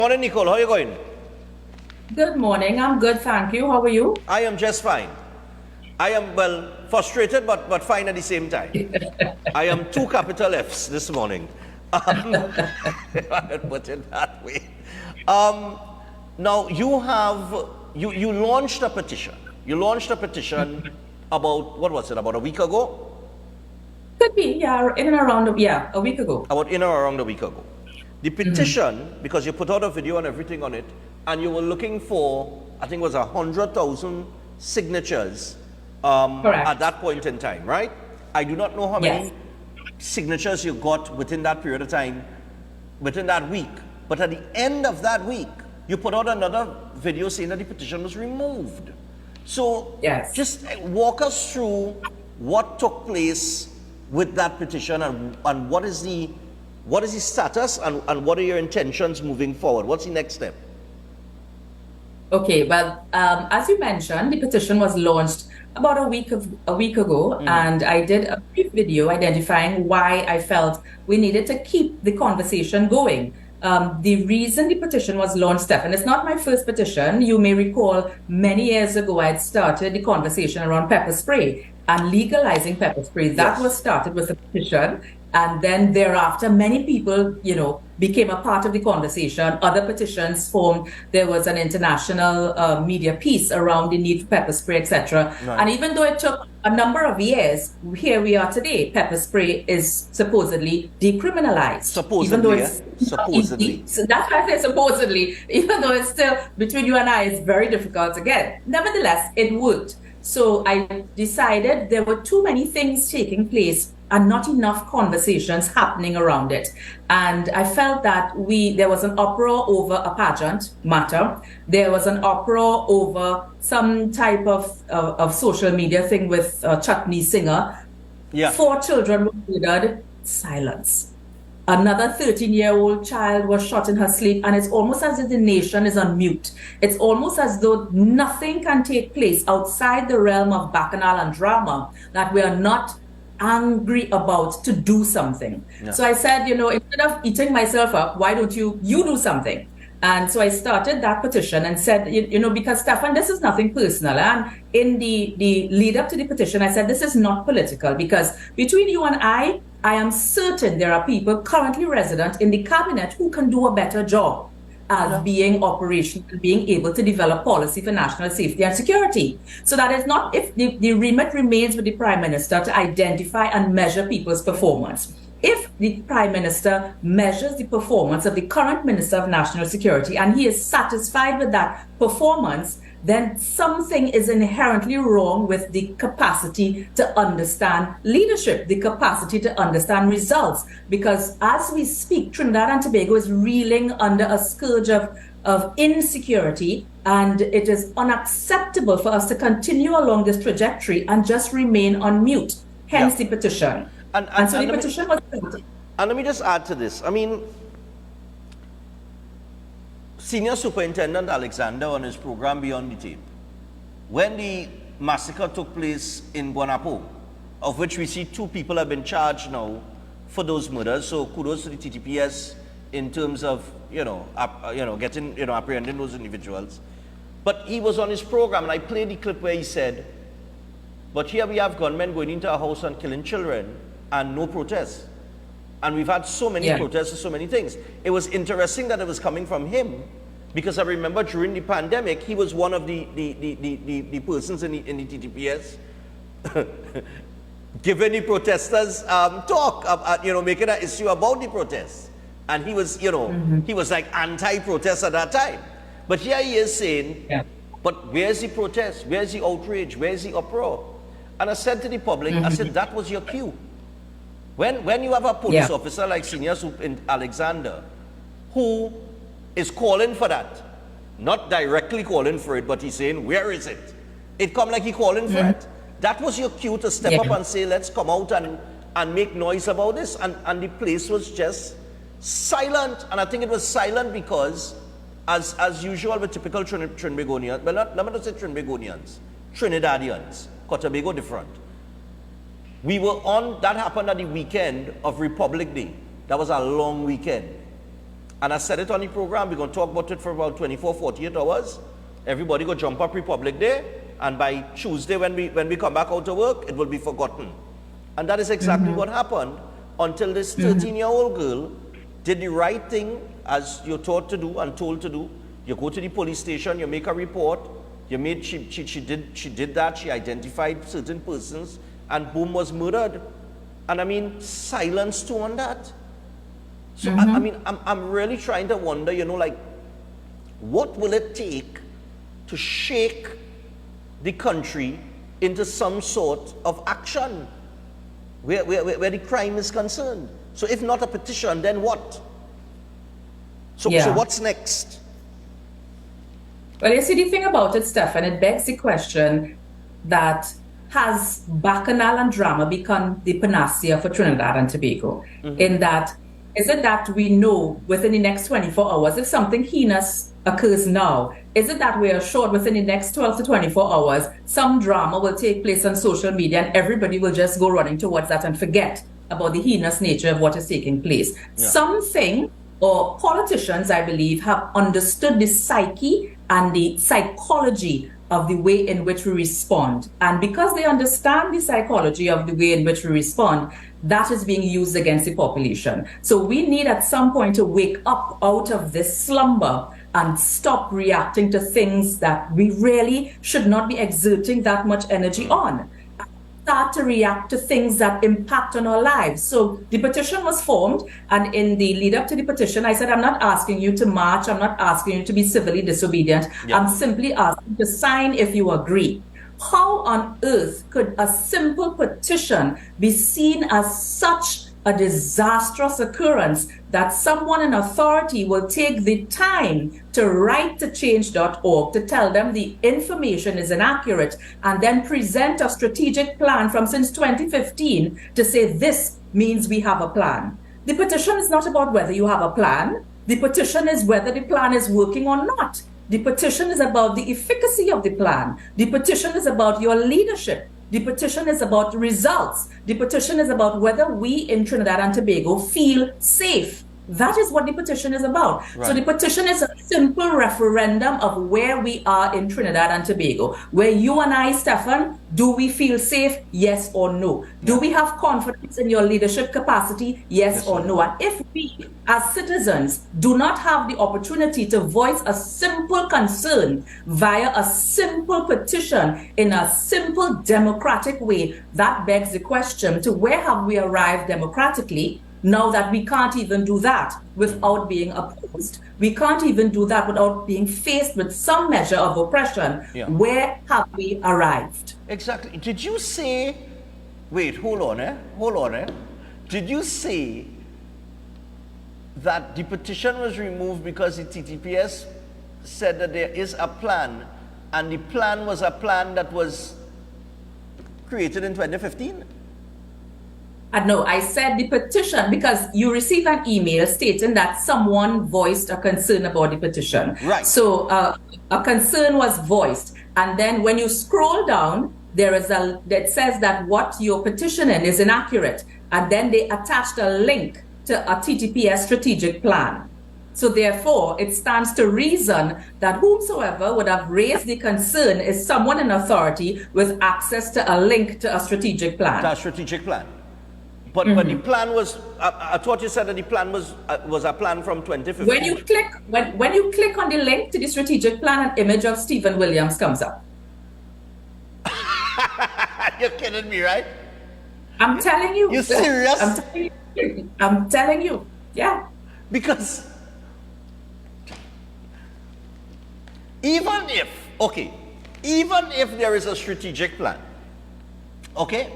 Morning, Nicole. How are you going? Good morning. I'm good, thank you. How are you? I am just fine. I am, well, frustrated, but fine at the same time. I am two capital Fs this morning. If I could put it that way. Now, you launched a petition. You launched a petition about, what was it, about a week ago? Could be, yeah, in and around, a week ago. About in or around a week ago. The petition, because you put out a video and everything on it, and you were looking for, I think it was 100,000 signatures at that point in time, right? I do not know how many signatures you got within that period of time, within that week. But at the end of that week, you put out another video saying that the petition was removed. So just walk us through what took place with that petition and what is the status and what are your intentions moving forward? What's the next step? Okay, well, as you mentioned, the petition was launched about a week ago, and I did a brief video identifying why I felt we needed to keep the conversation going. The reason the petition was launched, Stephen, it's not my first petition. You may recall many years ago I had started the conversation around pepper spray and legalizing pepper spray. That was started with a petition. And then thereafter, many people, became a part of the conversation. Other petitions formed. There was an international media piece around the need for pepper spray, etc. Right. And even though it took a number of years, here we are today. Pepper spray is supposedly decriminalized. Supposedly, even though it's supposedly. So that's why I say supposedly, even though it's still, between you and I, it's very difficult to get. Nevertheless, it would. So I decided there were too many things taking place and not enough conversations happening around it. And I felt that there was an uproar over a pageant matter. There was an uproar over some type of social media thing with Chutney Singer. 4 children were murdered, silence. Another 13-year-old child was shot in her sleep, and it's almost as if the nation is on mute. It's almost as though nothing can take place outside the realm of bacchanal and drama that we are not angry about to do something. So I said, instead of eating myself up, why don't you do something? And so I started that petition and said, because Stefan, this is nothing personal. And in the lead up to the petition, I said, this is not political, because between you and I am certain there are people currently resident in the cabinet who can do a better job as being operational, being able to develop policy for national safety and security. So that is not, if the remit remains with the Prime Minister to identify and measure people's performance. If the Prime Minister measures the performance of the current Minister of National Security and he is satisfied with that performance, then something is inherently wrong with the capacity to understand leadership, the capacity to understand results. Because as we speak, Trinidad and Tobago is reeling under a scourge of insecurity, and it is unacceptable for us to continue along this trajectory and just remain on mute. Hence the petition. And so the petition was... And let me just add to this. I mean, Senior Superintendent Alexander on his program Beyond the Tape, when the massacre took place in Guanapo, of which we see 2 people have been charged now for those murders, so kudos to the TTPS in terms of, getting, apprehending those individuals. But he was on his program, and I played the clip where he said, but here we have gunmen going into a house and killing children, and no protests. And we've had so many protests and so many things. It was interesting that it was coming from him, because I remember during the pandemic, he was one of the persons in the TTPS giving the protesters talk, making an issue about the protests. And he was, he was like anti-protest at that time. But here he is saying, but where's the protest? Where's the outrage? Where's the uproar? And I said to the public, I said, that was your cue. When you have a police officer like Senior Superintendent Alexander, who is calling for that, not directly calling for it, but he's saying, where is it? It come like he calling for it. That was your cue to step up and say, let's come out and make noise about this. And the place was just silent. And I think it was silent because, as usual with typical Trinbagonians, well, let me not say Trinbagonians, Trinidadians, Tobago different. We were on, that happened at the weekend of Republic Day. That was a long weekend. And I said it on the program, we're going to talk about it for about 24, 48 hours. Everybody go jump up Republic Day, and by Tuesday when we come back out to work, it will be forgotten. And that is exactly what happened until this 13-year-old girl did the right thing as you're taught to do and told to do. You go to the police station, you make a report, she did that, she identified certain persons, and boom, was murdered. And I mean, silence too on that. So I mean, I'm really trying to wonder, you know, like, what will it take to shake the country into some sort of action where the crime is concerned? So if not a petition, then what? So what's next? Well, you see, the thing about it, Stefan, it begs the question that has bacchanal and drama become the panacea for Trinidad and Tobago? In that, is it that we know within the next 24 hours, if something heinous occurs now, is it that we are assured within the next 12 to 24 hours, some drama will take place on social media and everybody will just go running towards that and forget about the heinous nature of what is taking place? Something, or politicians, I believe, have understood the psyche and the psychology of the way in which we respond. And because they understand the psychology of the way in which we respond, that is being used against the population. So we need at some point to wake up out of this slumber and stop reacting to things that we really should not be exerting that much energy on. Start to react to things that impact on our lives. So the petition was formed, and in the lead up to the petition, I said, I'm not asking you to march, I'm not asking you to be civilly disobedient, I'm simply asking you to sign if you agree. How on earth could a simple petition be seen as such a disastrous occurrence that someone in authority will take the time to write to change.org to tell them the information is inaccurate and then present a strategic plan from since 2015 to say this means we have a plan? The petition is not about whether you have a plan. The petition is whether the plan is working or not. The petition is about the efficacy of the plan. The petition is about your leadership. The petition is about results. The petition is about whether we in Trinidad and Tobago feel safe. That is what the petition is about. Right. So the petition is a simple referendum of where we are in Trinidad and Tobago. Where you and I, Stefan, do we feel safe? Yes or no? Do we have confidence in your leadership capacity? Yes or no? And if we, as citizens, do not have the opportunity to voice a simple concern via a simple petition in a simple democratic way, that begs the question to where have we arrived democratically? Now that we can't even do that without being opposed, we can't even do that without being faced with some measure of oppression. Where have we arrived? Exactly. Did you say, wait, hold on. Did you say that the petition was removed because the TTPS said that there is a plan, and the plan was a plan that was created in 2015? No, I said the petition because you received an email stating that someone voiced a concern about the petition. Right. So a concern was voiced. And then when you scroll down, there is that says that what you're petitioning is inaccurate. And then they attached a link to a TTPS strategic plan. So therefore, it stands to reason that whomsoever would have raised the concern is someone in authority with access to a link to a strategic plan. To a strategic plan. But the plan was, I thought you said that the plan was a plan from 2015. When you click on the link to the strategic plan, an image of Stephen Williams comes up. You're kidding me, right? I'm telling you. You serious? I'm telling you. Yeah. Because even if there is a strategic plan, okay,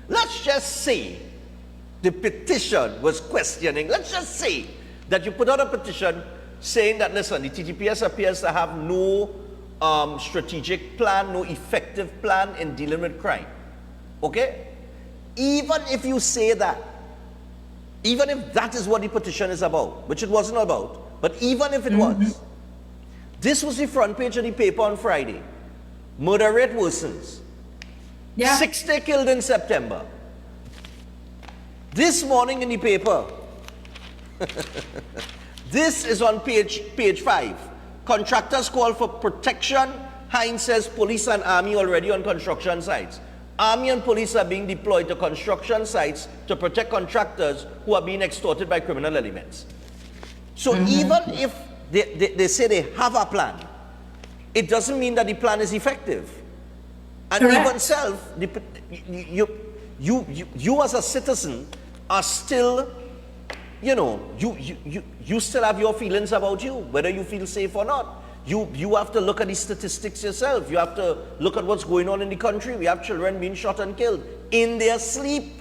let's just say the petition was questioning, let's just say that you put out a petition saying that, listen, the TTPS appears to have no strategic plan, no effective plan in dealing with crime. Okay? Even if you say that, even if that is what the petition is about, which it wasn't about, but even if it was, this was the front page of the paper on Friday. Murder rate worsens. 60 killed in September. This morning in the paper, This is on page 5. Contractors call for protection. Hines says police and army already on construction sites. Army and police are being deployed to construction sites to protect contractors who are being extorted by criminal elements. So even if they say they have a plan, it doesn't mean that the plan is effective. And Correct. even self, you as a citizen are still, you still have your feelings about you, whether you feel safe or not. You have to look at the statistics yourself. You have to look at what's going on in the country. We have children being shot and killed in their sleep.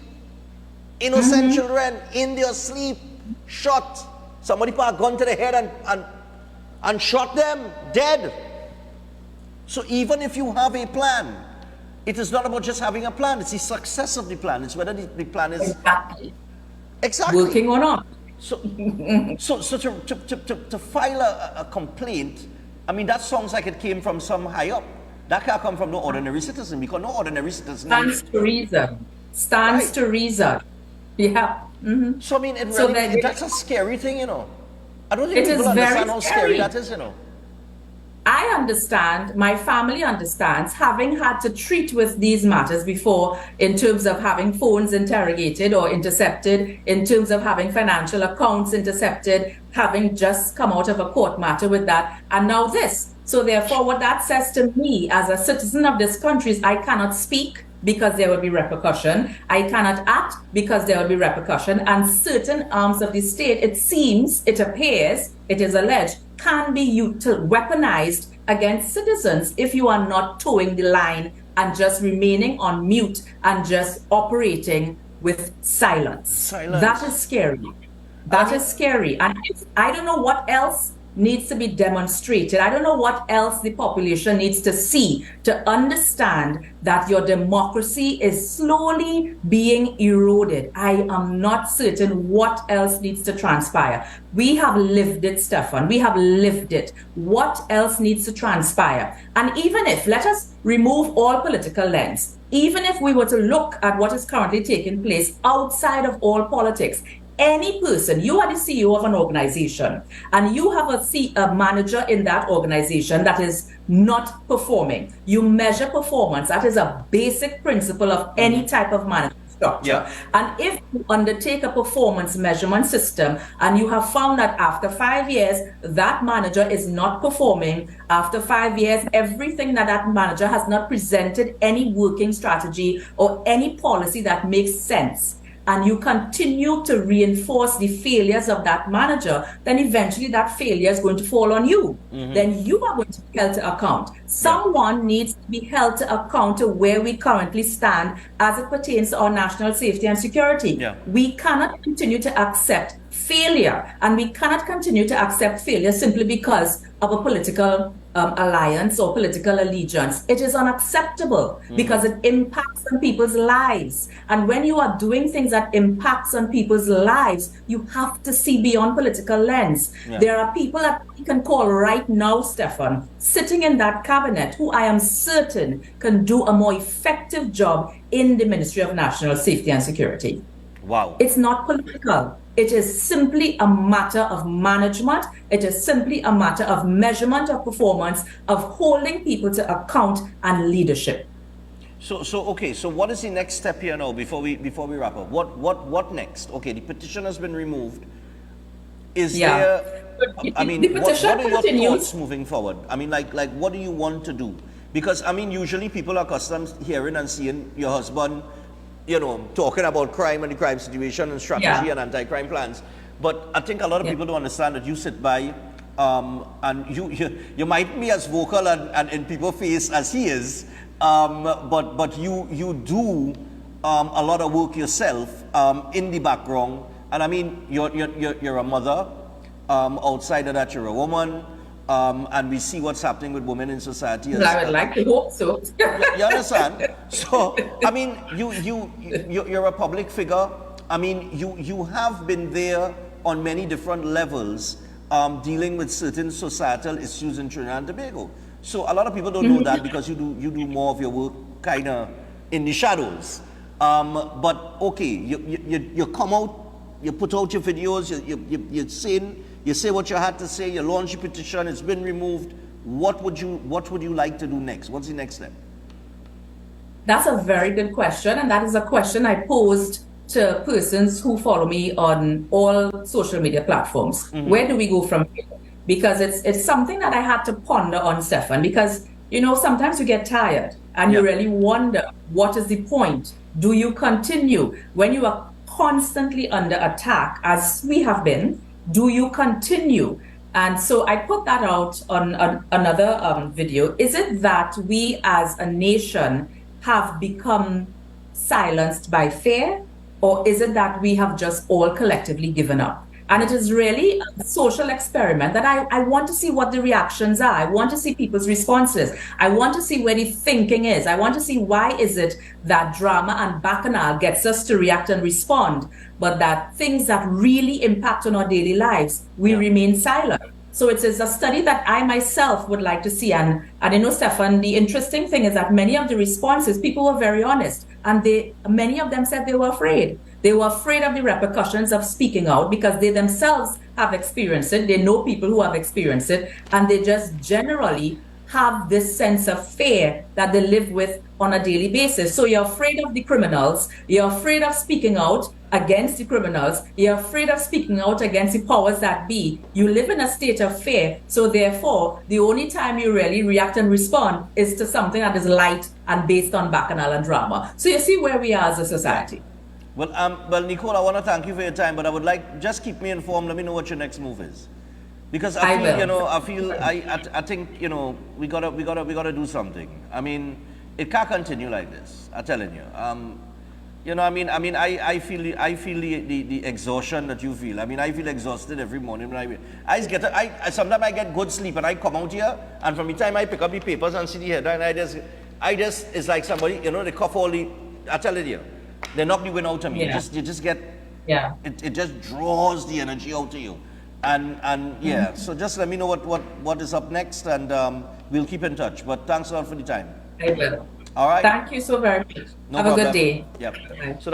Innocent children in their sleep, shot. Somebody put a gun to the head and shot them dead. So even if you have a plan, it is not about just having a plan. It's the success of the plan. It's whether the plan is exactly working or not. So to file a complaint, I mean, that sounds like it came from some high up. That can't come from no ordinary citizen, because no ordinary citizen Stands to reason. Stands Right. to reason. Yeah. So I mean, that's a scary thing, I don't think It is people very understand how scary scary. that is, I understand, my family understands, having had to treat with these matters before in terms of having phones interrogated or intercepted, in terms of having financial accounts intercepted, having just come out of a court matter with that, and now this. So therefore, what that says to me as a citizen of this country is I cannot speak because there will be repercussion. I cannot act because there will be repercussion. And certain arms of the state, it seems, it appears, it is alleged, can be weaponized against citizens if you are not towing the line and just remaining on mute and just operating with silence. That is scary. That is scary. And I don't know what else needs to be demonstrated. I don't know what else the population needs to see to understand that your democracy is slowly being eroded. I am not certain what else needs to transpire. We have lived it, Stefan. We have lived it. What else needs to transpire? And even if, let us remove all political lens, even if we were to look at what is currently taking place outside of all politics, any person, you are the CEO of an organization, and you have a manager in that organization that is not performing. You measure performance. That is a basic principle of any type of management structure. Yeah. And if you undertake a performance measurement system and you have found that after 5 years, that manager is not performing, after 5 years, everything that manager has not presented any working strategy or any policy that makes sense, and you continue to reinforce the failures of that manager, then eventually that failure is going to fall on you. Then you are going to be held to account. Someone needs to be held to account to where we currently stand as it pertains to our national safety and security. Yeah. We cannot continue to accept failure, and we cannot continue to accept failure simply because of a political alliance or political allegiance. It is unacceptable because it impacts on people's lives. And when you are doing things that impacts on people's lives, you have to see beyond political lens. Yeah. There are people that we can call right now, Stefan, sitting in that cabinet, who I am certain can do a more effective job in the Ministry of National Safety and Security. Wow. It's not political. It is simply a matter of management. It is simply a matter of measurement of performance, of holding people to account, and leadership. So okay. So what is the next step here now? Before we wrap up, what next? Okay, the petition has been removed. Is there? I mean, the what petition are your continues. thoughts moving forward? I mean, like what do you want to do? Because I mean, usually people are accustomed hearing and seeing your husband, talking about crime and the crime situation and strategy and anti-crime plans. But I think a lot of people don't understand that you sit by, and you might be as vocal and in people's face as he is, but you do a lot of work yourself in the background. And I mean, you're a mother. Outside of that, you're a woman. And we see what's happening with women in society. I would like to hope so. You understand? So, I mean, you're a public figure. I mean, you have been there on many different levels, dealing with certain societal issues in Trinidad and Tobago. So a lot of people don't know that because you do more of your work kind of in the shadows. But okay, you come out, you put out your videos, you're saying You say what you had to say, you launch your petition, it's been removed. What would you like to do next? What's the next step? That's a very good question, and that is a question I posed to persons who follow me on all social media platforms. Where do we go from here? Because it's something that I had to ponder on, Stefan, because sometimes you get tired and you really wonder, what is the point? Do you continue when you are constantly under attack, as we have been? Do you continue? And so I put that out on another video. Is it that we as a nation have become silenced by fear, or is it that we have just all collectively given up? And it is really a social experiment that I want to see what the reactions are. I want to see people's responses. I want to see where the thinking is. I want to see why is it that drama and bacchanal gets us to react and respond, but that things that really impact on our daily lives, we remain silent. So it is a study that I myself would like to see. And Stefan, the interesting thing is that many of the responses, people were very honest. And many of them said they were afraid. They were afraid of the repercussions of speaking out because they themselves have experienced it. They know people who have experienced it. And they just generally have this sense of fear that they live with on a daily basis. So you're afraid of the criminals. You're afraid of speaking out against the criminals. You're afraid of speaking out against the powers that be. You live in a state of fear. So therefore, the only time you really react and respond is to something that is light and based on bacchanal and drama. So you see where we are as a society. Well, Nicole, I want to thank you for your time, but I would like, just keep me informed. Let me know what your next move is, because I think we gotta do something. I mean, it can't continue like this. I'm telling you. I feel the exhaustion that you feel. I mean, I feel exhausted every morning when sometimes I get good sleep and I come out here, and from the time I pick up the papers and see the headline, I just it's like somebody, they cough all the. I tell you. They knock the wind out of me. Yeah. You just get, it just draws the energy out of you. And so just let me know what is up next, and we'll keep in touch. But thanks a lot for the time. I will. All right. Thank you so very much. No Have problem. a good day. Yep. Bye. So